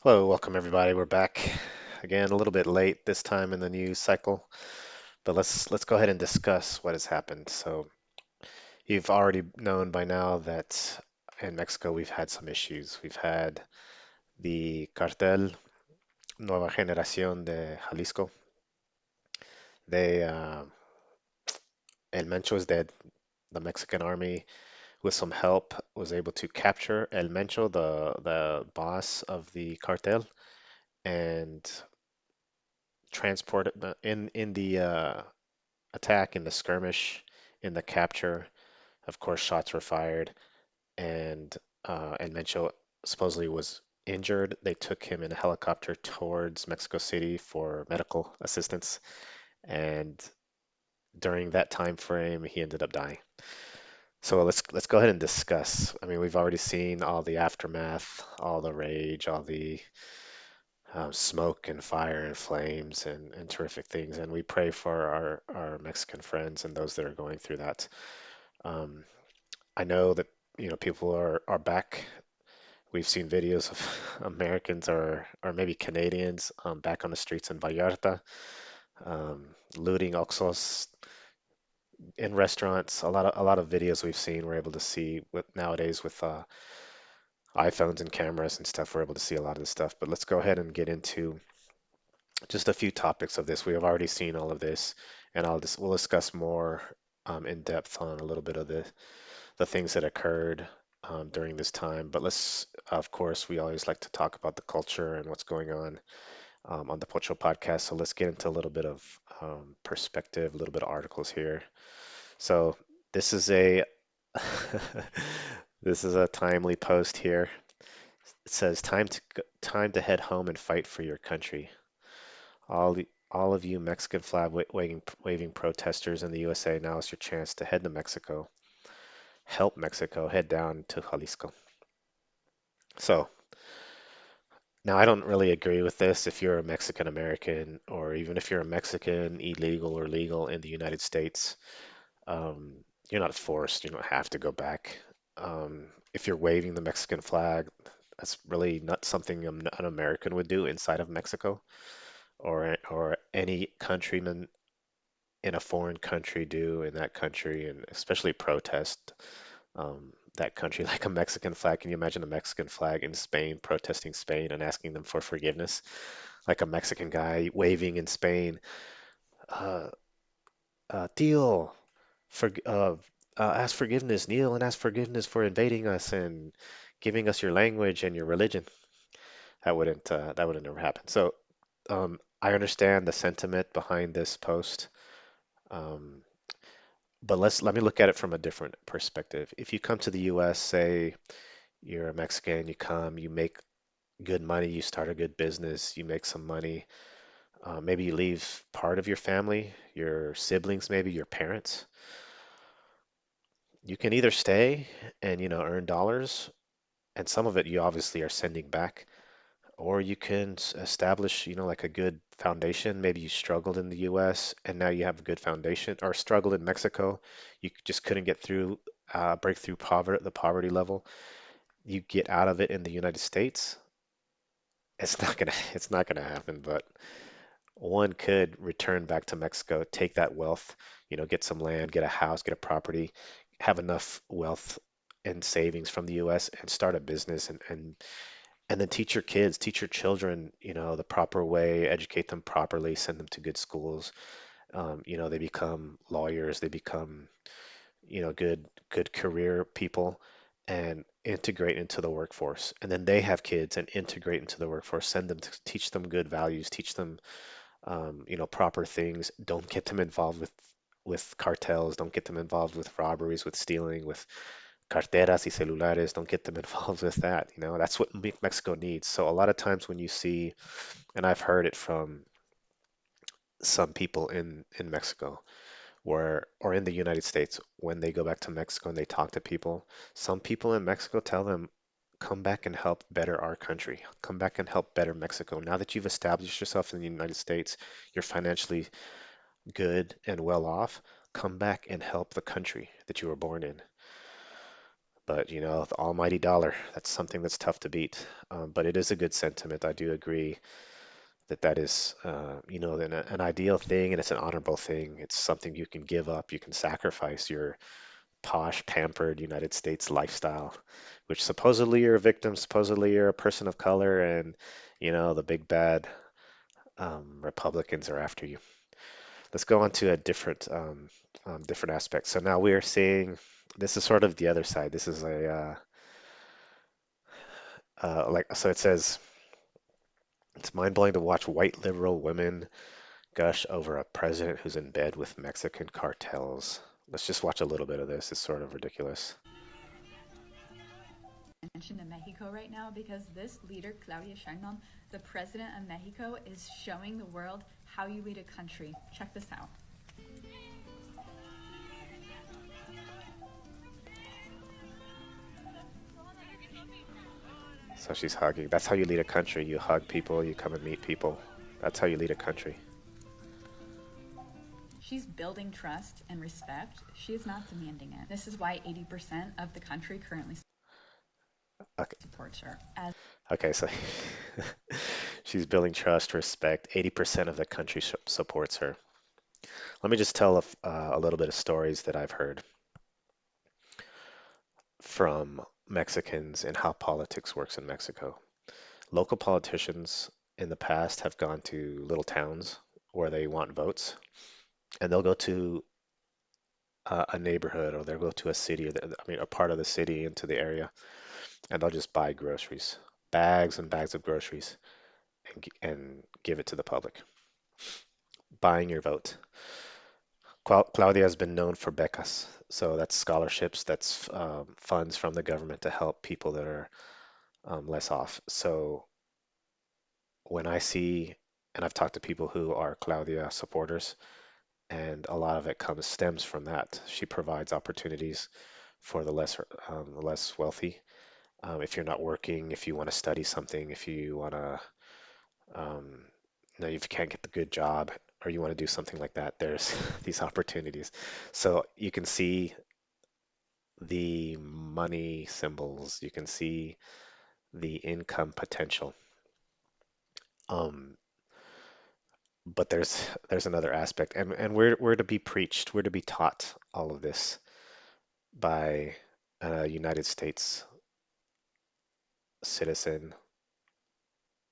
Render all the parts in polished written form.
Hello, welcome everybody. We're back again a little bit late this time in the news cycle, but let's go ahead and discuss what has happened. So, you've already known by now that in Mexico we've had some issues. We've had the cartel Nueva Generación de Jalisco. They El Mencho is dead. The Mexican army, with some help, was able to capture El Mencho, the boss of the cartel, and transport it in the attack, in the skirmish, in the capture. Of course, shots were fired, and Mencho supposedly was injured. They took him in a helicopter towards Mexico City for medical assistance, and during that time frame, he ended up dying. So let's go ahead and discuss. I mean, we've already seen all the aftermath, all the rage, all the smoke and fire and flames and terrific things, and we pray for our Mexican friends and those that are going through that. Um, I know that people are back. We've seen videos of Americans or maybe Canadians back on the streets in Vallarta, looting Oxxos in restaurants. A lot of videos we've seen we're able to see with nowadays with iPhones and cameras and stuff. We're able to see a lot of this stuff. But let's go ahead and get into just a few topics of this. We have already seen all of this, and we'll discuss more in depth on a little bit of the things that occurred during this time. But of course, we always like to talk about the culture and what's going on the Pocho podcast. So let's get into a little bit of perspective, a little bit of articles here. So this is a this is a timely post here. It says time to head home and fight for your country. All of you Mexican flag waving protesters in the USA, now is your chance to head to Mexico. Help Mexico head down to Jalisco. So now I don't really agree with this. If you're a Mexican American, or even if you're a Mexican illegal or legal in the United States, you're not forced. You don't have to go back. If you're waving the Mexican flag, that's really not something an American would do inside of Mexico, or any countryman in a foreign country do in that country, and especially protest that country like a Mexican flag. Can you imagine a Mexican flag in Spain protesting Spain and asking them for forgiveness? Like a Mexican guy waving in Spain, uh, Teal, for, ask forgiveness, kneel and ask forgiveness for invading us and giving us your language and your religion. That wouldn't never happen. So I understand the sentiment behind this post. Um, but let me look at it from a different perspective. If you come to the US, say you're a Mexican, you come, you make good money, you start a good business, you make some money, maybe you leave part of your family, your siblings, maybe your parents. You can either stay and earn dollars, and some of it you obviously are sending back, or you can establish like a good foundation. Maybe you struggled in the US and now you have a good foundation, or struggled in Mexico, you just couldn't get through, break through the poverty level. You get out of it in the United States. It's not gonna happen, but one could return back to Mexico, take that wealth, get some land, get a house, get a property, have enough wealth and savings from the US and start a business, and then teach your kids, teach your children, the proper way, educate them properly, send them to good schools. They become lawyers, they become, good career people, and integrate into the workforce. And then they have kids and integrate into the workforce, send them to teach them good values, teach them proper things. Don't get them involved with cartels. Don't get them involved with robberies, with stealing, with carteras y celulares. Don't get them involved with that. That's what Mexico needs. So a lot of times when you see, and I've heard it from some people in Mexico, or in the United States, when they go back to Mexico and they talk to people, some people in Mexico tell them, come back and help better our country. Come back and help better Mexico. Now that you've established yourself in the United States, you're financially good and well off, come back and help the country that you were born in. But the almighty dollar, that's something that's tough to beat. But it is a good sentiment. I do agree that that is, an ideal thing, and it's an honorable thing. It's something you can give up. You can sacrifice your posh, pampered United States lifestyle, which supposedly you're a victim, supposedly you're a person of color, and the big bad Republicans are after you. Let's go on to a different aspect. So now we are seeing this is sort of the other side. This is so it says it's mind-blowing to watch white liberal women gush over a president who's in bed with Mexican cartels. Let's just watch a little bit of this. It's sort of ridiculous. Attention to Mexico right now because this leader, Claudia Sheinbaum, the president of Mexico, is showing the world how you lead a country. Check this out. So she's hugging. That's how you lead a country. You hug people, you come and meet people. That's how you lead a country. She's building trust and respect. She is not demanding it. This is why 80% of the country currently Okay, supports her. As okay, so she's building trust, respect. 80% of the country supports her. Let me just tell a little bit of stories that I've heard from Mexicans and how politics works in Mexico. Local politicians in the past have gone to little towns where they want votes, and they'll go to a neighborhood or they'll go to a city, or I mean, a part of the city into the area, and they'll just buy groceries, bags and bags of groceries, and give it to the public, buying your vote. Claudia has been known for becas, so that's scholarships, that's funds from the government to help people that are less off. So when I see, and I've talked to people who are Claudia supporters, and a lot of it stems from that. She provides opportunities for the less wealthy. If you're not working, if you want to study something, if you want to, um, if you can't get the good job, or you want to do something like that, there's these opportunities. So you can see the money symbols, you can see the income potential. Um, but there's another aspect, and we're to be preached, we're to be taught all of this by a United States citizen,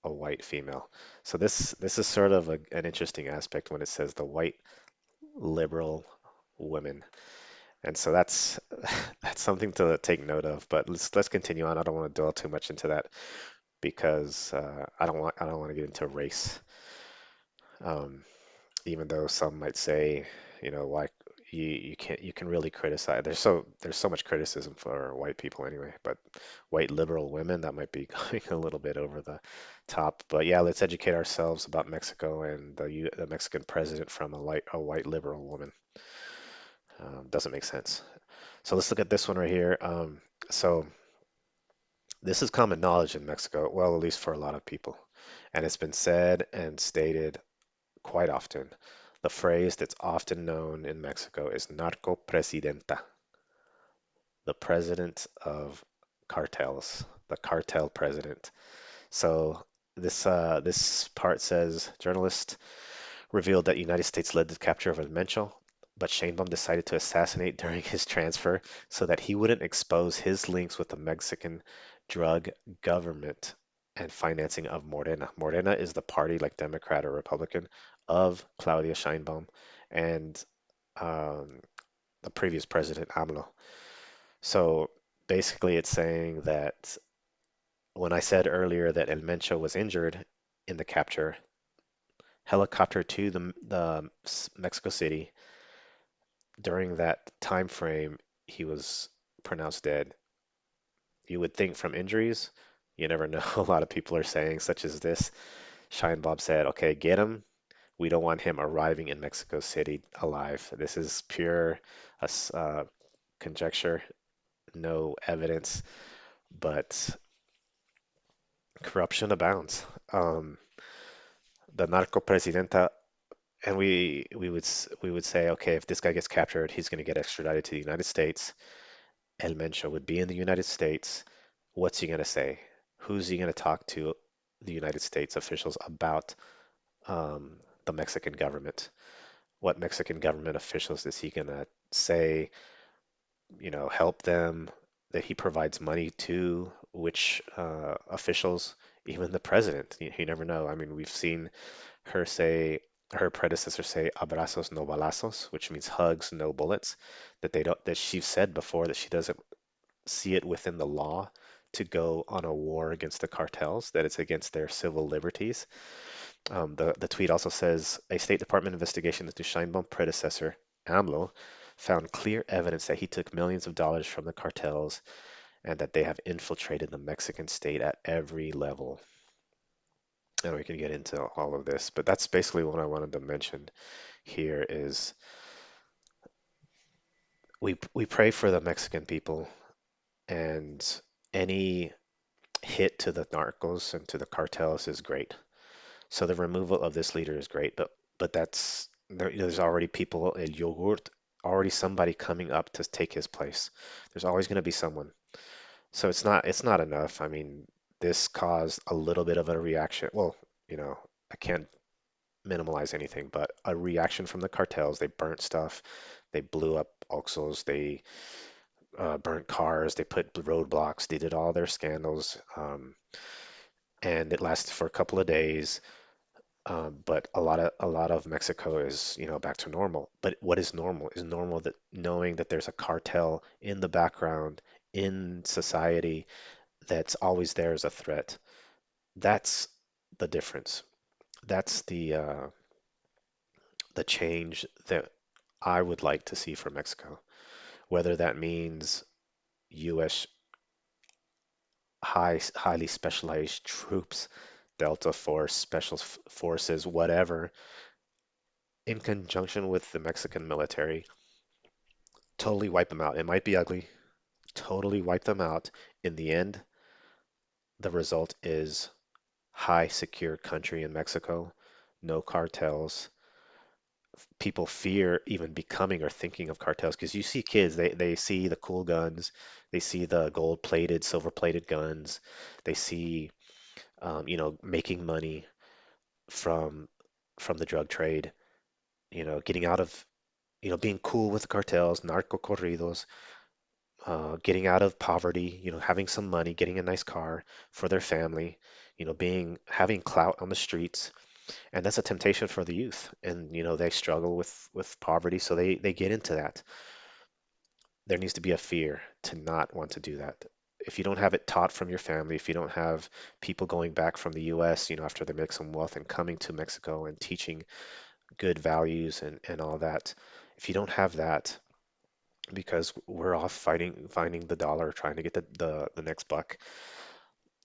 a white female. So this is sort of an interesting aspect when it says the white liberal women. And so that's that's something to take note of. But let's continue on. I don't want to dwell too much into that because I don't want to get into race. Um, Even though some might say, why you can really criticize. There's so much criticism for white people anyway, but white liberal women, that might be going a little bit over the top. But yeah, let's educate ourselves about Mexico and the Mexican president from a white liberal woman. Doesn't make sense. So let's look at this one right here. So this is common knowledge in Mexico, well, at least for a lot of people, and it's been said and stated quite often. The phrase that's often known in Mexico is narco presidenta, the president of cartels, the cartel president. So this part says journalist revealed that United States led the capture of Mencho, but Sheinbaum decided to assassinate during his transfer so that he wouldn't expose his links with the Mexican drug government and financing of Morena. Morena is the party, like Democrat or Republican, of Claudia Sheinbaum and um, the previous president, AMLO. So basically, it's saying that when I said earlier that El Mencho was injured in the capture, helicopter to the Mexico City. During that time frame, he was pronounced dead. You would think from injuries, you never know. A lot of people are saying, such as this. Shine Bob said, okay, get him. We don't want him arriving in Mexico City alive. This is pure conjecture, no evidence, but corruption abounds. The narco presidenta, and we would say, okay, if this guy gets captured, he's going to get extradited to the United States, El Mencho would be in the United States, what's he going to say? Who's he going to talk to the United States officials about the Mexican government? What Mexican government officials is he going to say, help them, that he provides money to, which officials, even the president, you never know. I mean, we've seen her say, her predecessor say, abrazos no balazos, which means hugs, no bullets, that they don't, that she's said before that she doesn't see it within the law to go on a war against the cartels, that it's against their civil liberties. The tweet also says a State Department investigation into Sheinbaum's predecessor, AMLO, found clear evidence that he took millions of dollars from the cartels and that they have infiltrated the Mexican state at every level. And we can get into all of this, but that's basically what I wanted to mention here is we pray for the Mexican people, and any hit to the narcos and to the cartels is great. So the removal of this leader is great, but that's there's already people, El Yogurt, already somebody coming up to take his place. There's always going to be someone. So it's not enough. I mean, this caused a little bit of a reaction. Well, I can't minimize anything, but a reaction from the cartels. They burnt stuff. They blew up Oxos. They burnt cars. They put roadblocks. They did all their scandals. And it lasted for a couple of days. But a lot of Mexico is, back to normal. But what is normal? Is normal that knowing that there's a cartel in the background in society that's always there as a threat. That's the difference. That's the change that I would like to see for Mexico. Whether that means U.S. highly specialized troops, Delta Force, Special Forces, whatever, in conjunction with the Mexican military, totally wipe them out. It might be ugly, totally wipe them out. In the end, the result is high secure country in Mexico, no cartels. People fear even becoming or thinking of cartels because you see kids, they see the cool guns, they see the gold plated, silver plated guns, they see making money from the drug trade, getting out of being cool with the cartels, narco corridos, getting out of poverty, having some money, getting a nice car for their family, being having clout on the streets, and that's a temptation for the youth. And they struggle with poverty, so they get into that. There needs to be a fear to not want to do that. If you don't have it taught from your family, if you don't have people going back from the US, after they make some wealth and coming to Mexico and teaching good values and all that, if you don't have that, because we're off fighting, finding the dollar, trying to get the next buck,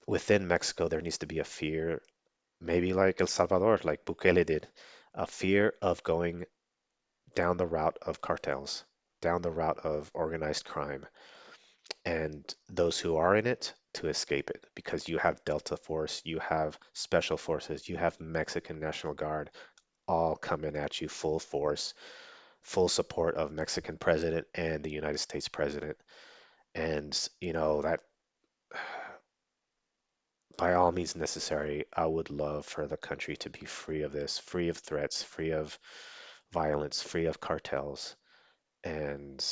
within Mexico, there needs to be a fear, maybe like El Salvador, like Bukele did, a fear of going down the route of cartels, down the route of organized crime, and those who are in it to escape it because you have Delta Force, you have Special Forces, you have Mexican National Guard all coming at you full force, full support of Mexican president and the United States president. And that by all means necessary, I would love for the country to be free of this, free of threats, free of violence, free of cartels, and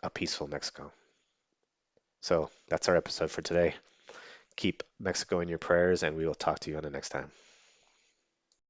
a peaceful Mexico. So that's our episode for today. Keep Mexico in your prayers, and we will talk to you on the next time.